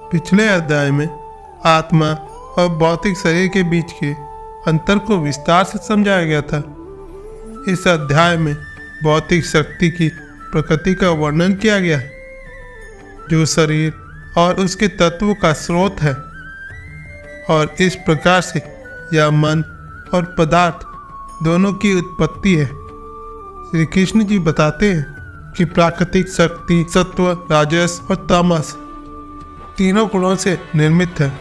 पिछले अध्याय में आत्मा और भौतिक शरीर के बीच के अंतर को विस्तार से समझाया गया था। इस अध्याय में भौतिक शक्ति की प्रकृति का वर्णन किया गया है, जो शरीर और उसके तत्वों का स्रोत है, और इस प्रकार से यह मन और पदार्थ दोनों की उत्पत्ति है। श्री कृष्ण जी बताते हैं कि प्राकृतिक शक्ति सत्व, राजस और तामस तीनों गुणों से निर्मित है,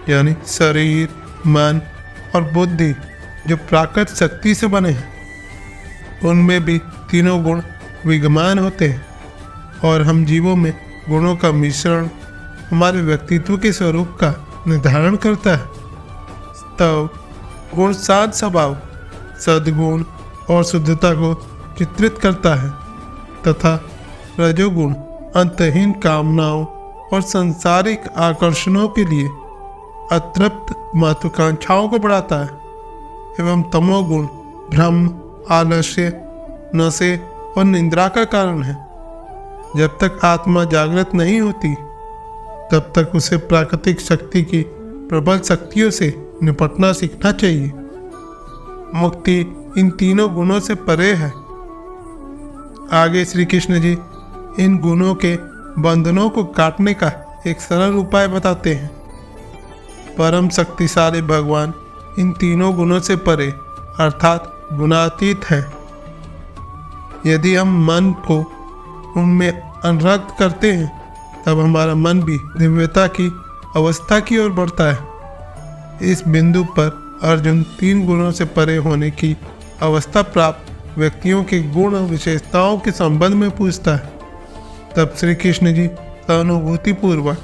यानी शरीर, मन और बुद्धि जो प्राकृत शक्ति से बने हैं, उनमें भी तीनों गुण विद्यमान होते हैं, और हम जीवों में गुणों का मिश्रण हमारे व्यक्तित्व के स्वरूप का निर्धारण करता है। तब गुण शांत स्वभाव, सद्गुण और शुद्धता को चित्रित करता है, तथा रजोगुण अंतहीन कामनाओं और सांसारिक आकर्षणों के लिए अतृप्त महत्वाकांक्षाओं को बढ़ाता है, एवं तमोगुण भ्रम, आलस्य, नशे और निंद्रा का कारण है। जब तक आत्मा जागृत नहीं होती, तब तक उसे प्राकृतिक शक्ति की प्रबल शक्तियों से निपटना सीखना चाहिए। मुक्ति इन तीनों गुणों से परे है। आगे श्री कृष्ण जी इन गुणों के बंधनों को काटने का एक सरल उपाय बताते हैं। परम शक्तिशाली भगवान इन तीनों गुणों से परे अर्थात गुणातीत है। यदि हम मन को उनमें अनुरक्त करते हैं, तब हमारा मन भी दिव्यता की अवस्था की ओर बढ़ता है। इस बिंदु पर अर्जुन तीन गुणों से परे होने की अवस्था प्राप्त व्यक्तियों के गुण विशेषताओं के संबंध में पूछता है। तब श्री कृष्ण जी सहानुभूतिपूर्वक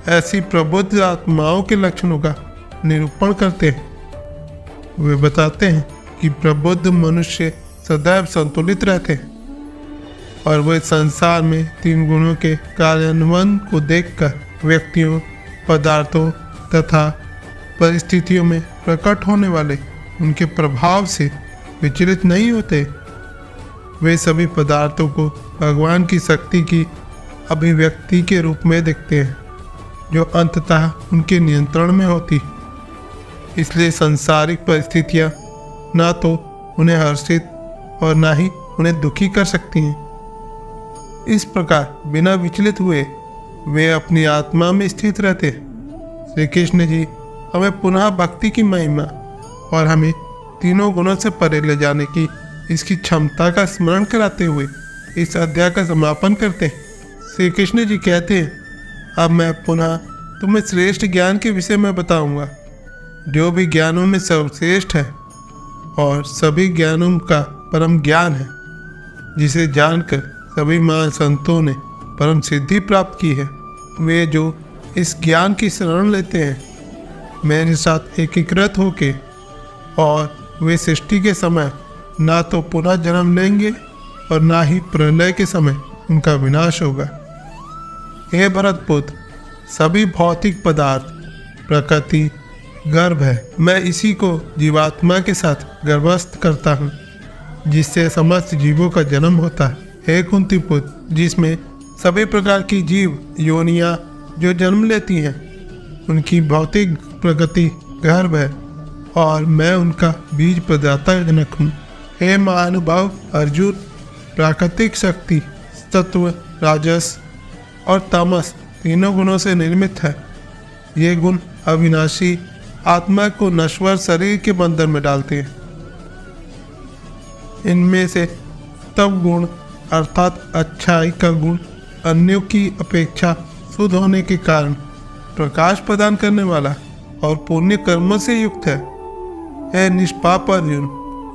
ऐसी प्रबुद्ध आत्माओं के लक्षणों का निरूपण करते हैं। वे बताते हैं कि प्रबुद्ध मनुष्य सदैव संतुलित रहते हैं, और वे संसार में तीन गुणों के कार्यान्वयन को देखकर व्यक्तियों, पदार्थों तथा परिस्थितियों में प्रकट होने वाले उनके प्रभाव से विचलित नहीं होते। वे सभी पदार्थों को भगवान की शक्ति की अभिव्यक्ति के रूप में देखते हैं, जो अंततः उनके नियंत्रण में होती। इसलिए सांसारिक परिस्थितियाँ ना तो उन्हें हर्षित और ना ही उन्हें दुखी कर सकती हैं। इस प्रकार बिना विचलित हुए वे अपनी आत्मा में स्थित रहते। श्री कृष्ण जी हमें पुनः भक्ति की महिमा और हमें तीनों गुणों से परे ले जाने की इसकी क्षमता का स्मरण कराते हुए इस अध्याय का समापन करते हैं। श्री कृष्ण जी कहते हैं, अब मैं पुनः तुम्हें श्रेष्ठ ज्ञान के विषय में बताऊंगा, जो भी ज्ञानों में सर्वश्रेष्ठ है और सभी ज्ञानों का परम ज्ञान है, जिसे जानकर सभी महान संतों ने परम सिद्धि प्राप्त की है। वे जो इस ज्ञान की शरण लेते हैं, मेरे साथ एकीकृत होके, और वे सृष्टि के समय ना तो पुनः जन्म लेंगे और ना ही प्रलय के समय उनका विनाश होगा। हे भरतपुत्र, सभी भौतिक पदार्थ प्रकृति गर्भ है। मैं इसी को जीवात्मा के साथ गर्भस्थ करता हूँ, जिससे समस्त जीवों का जन्म होता है। हे कुंती पुत्र, जिसमें सभी प्रकार की जीव योनियाँ जो जन्म लेती हैं, उनकी भौतिक प्रगति गर्भ है, और मैं उनका बीज प्रदाता जनक हूँ। हे महानुभाव अर्जुन, प्राकृतिक शक्ति तत्व, राजस और तामस तीनों गुणों से निर्मित है। ये गुण अविनाशी आत्मा को नश्वर शरीर के बंधन में डालते हैं। इनमें से तब गुण अर्थात अच्छाई का गुण अन्यों की अपेक्षा शुद्ध होने के कारण प्रकाश प्रदान करने वाला और पुण्य कर्मों से युक्त है। यह निष्पाप अर्जुन,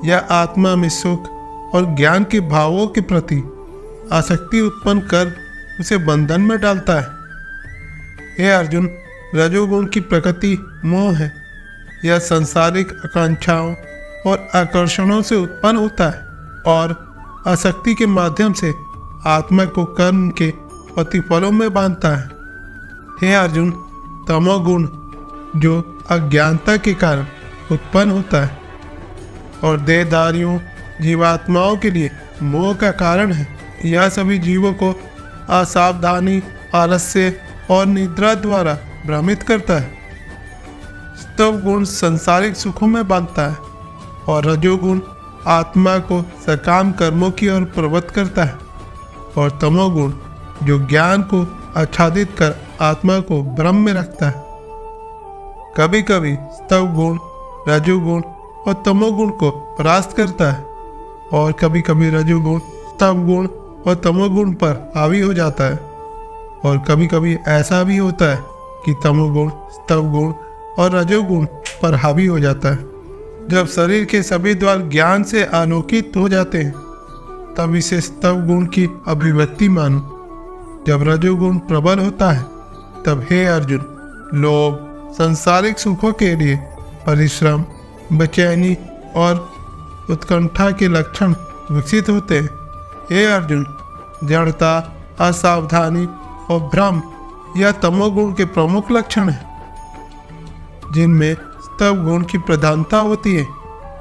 यह आत्मा में सुख और ज्ञान के भावों के प्रति आसक्ति उत्पन्न कर उसे बंधन में डालता है। हे अर्जुन, रजोगुण की प्रकृति मोह है। यह सांसारिक आकांक्षाओं और आकर्षणों से उत्पन्न होता है और आसक्ति के माध्यम से आत्मा को कर्म के प्रतिफलों में बांधता है। हे अर्जुन, तमोगुण जो अज्ञानता के कारण उत्पन्न होता है और देहधारियों जीवात्माओं के लिए मोह का कारण है। यह सभी जीवों को असावधानी, आलस्य और निद्रा द्वारा भ्रमित करता है। सत्व गुण सांसारिक सुखों में बांधता है और रजोगुण आत्मा को सकाम कर्मों की ओर प्रवृत्त करता है और तमोगुण जो ज्ञान को आच्छादित कर आत्मा को भ्रम में रखता है। कभी कभी सत्व गुण रजोगुण और तमोगुण को परास्त करता है और कभी कभी रजोगुण सत्व गुण और तमोगुण पर हावी हो जाता है और कभी कभी ऐसा भी होता है कि तमोगुण सत्व गुण और रजोगुण पर हावी हो जाता है। जब शरीर के सभी द्वार ज्ञान से आलोकित हो जाते हैं तब इसे सत्व गुण की अभिव्यक्ति मानो। जब रजोगुण प्रबल होता है तब हे अर्जुन, लोभ सांसारिक सुखों के लिए परिश्रम, बेचैनी और उत्कंठा के लक्षण विकसित होते हैं। हे अर्जुन, जड़ता, असावधानी और भ्रम यह तमोगुण के प्रमुख लक्षण हैं, जिनमें सत्व गुण की प्रधानता होती है।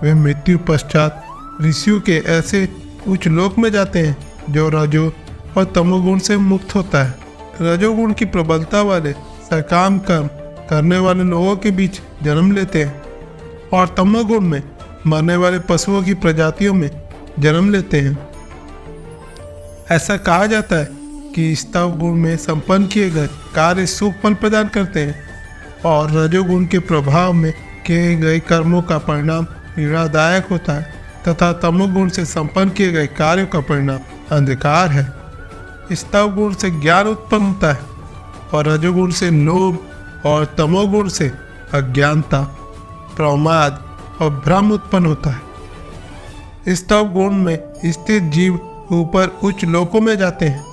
वे मृत्यु पश्चात ऋषियों के ऐसे उच्च लोक में जाते हैं जो रजो और तमोगुण से मुक्त होता है। रजोगुण की प्रबलता वाले सकाम कर्म करने वाले लोगों के बीच जन्म लेते हैं और तमोगुण में मरने वाले पशुओं की प्रजातियों में जन्म लेते हैं। ऐसा कहा जाता है कि सत्व गुण में संपन्न किए गए कार्य शुभ फल प्रदान करते हैं और रजोगुण के प्रभाव में किए गए कर्मों का परिणाम पीड़ादायक होता है तथा तमोगुण से संपन्न किए गए कार्यों का परिणाम अंधकार है। सत्व गुण से ज्ञान उत्पन्न होता है और रजोगुण से लोभ और तमोगुण से अज्ञानता, प्रमाद और भ्रम उत्पन्न होता है। सत्व गुण में स्थित जीव ऊपर उच्च लोकों में जाते हैं,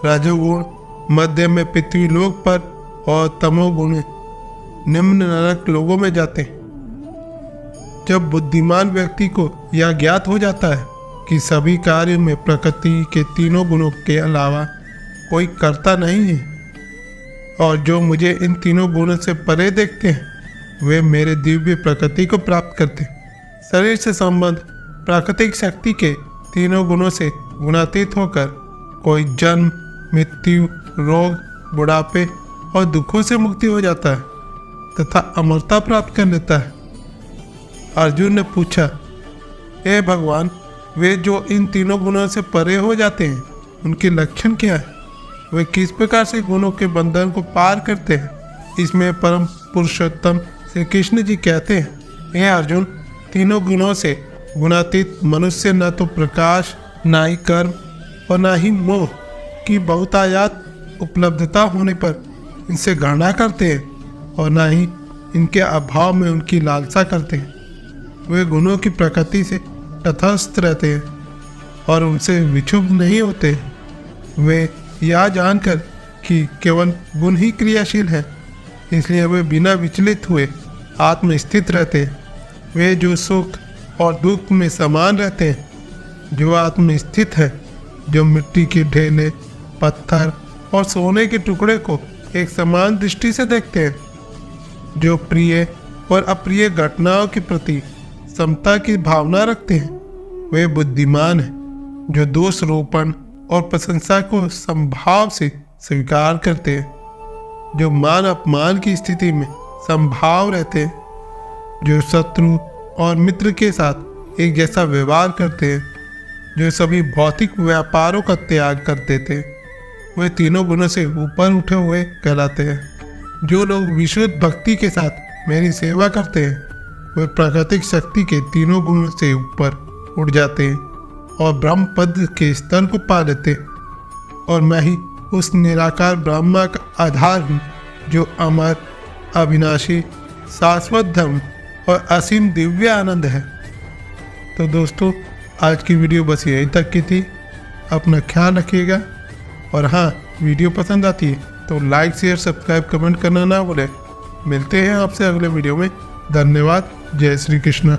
रजोगुण मध्य में पृथ्वी लोक पर और तमोगुण निम्न नरक लोगों में जाते हैं। जब बुद्धिमान व्यक्ति को यह ज्ञात हो जाता है कि सभी कार्यों में प्रकृति के तीनों गुणों के अलावा कोई कर्ता नहीं है और जो मुझे इन तीनों गुणों से परे देखते हैं वे मेरे दिव्य प्रकृति को प्राप्त करते हैं। शरीर से संबंध प्राकृतिक शक्ति के तीनों गुणों से गुणातीत होकर कोई जन्म, मृत्यु, रोग, बुढ़ापे और दुखों से मुक्ति हो जाता है तथा अमरता प्राप्त कर लेता है। अर्जुन ने पूछा, हे भगवान, वे जो इन तीनों गुणों से परे हो जाते हैं उनके लक्षण क्या है? वे किस प्रकार से गुणों के बंधन को पार करते हैं? इसमें परम पुरुषोत्तम श्री कृष्ण जी कहते हैं, हे अर्जुन, तीनों गुणों से गुणातीत मनुष्य न तो प्रकाश, न ही कर्म और न ही मोह की बहुतायात उपलब्धता होने पर इनसे घृणा करते हैं और न ही इनके अभाव में उनकी लालसा करते हैं। वे गुणों की प्रकृति से तटस्थ रहते हैं और उनसे विक्षुब्ध नहीं होते। वे यह जानकर कि केवल गुण ही क्रियाशील हैं, इसलिए वे बिना विचलित हुए आत्मस्थित रहते हैं। वे जो सुख और दुख में समान रहते हैं, जो आत्मस्थित है, जो मिट्टी के ढेले, पत्थर और सोने के टुकड़े को एक समान दृष्टि से देखते हैं, जो प्रिय और अप्रिय घटनाओं के प्रति समता की भावना रखते हैं। वे बुद्धिमान हैं, जो दोष रोपण और प्रशंसा को संभाव से स्वीकार करते हैं, जो मान अपमान की स्थिति में संभाव रहते हैं, जो शत्रु और मित्र के साथ एक जैसा व्यवहार करते हैं, जो सभी भौतिक व्यापारों का त्याग कर देते हैं। वे तीनों गुणों से ऊपर उठे हुए कहलाते हैं। जो लोग विशुद्ध भक्ति के साथ मेरी सेवा करते हैं वे प्राकृतिक शक्ति के तीनों गुणों से ऊपर उठ जाते हैं और ब्रह्म पद के स्तर को पा लेते हैं और मैं ही उस निराकार ब्रह्मा का आधार हूँ, जो अमर, अविनाशी, शाश्वत धर्म और असीम दिव्य आनंद है। तो दोस्तों, आज की वीडियो बस यहीं तक की थी। अपना ख्याल रखिएगा और हाँ, वीडियो पसंद आती है तो लाइक, शेयर, सब्सक्राइब, कमेंट करना ना भूलें। मिलते हैं आपसे अगले वीडियो में। धन्यवाद। जय श्री कृष्ण।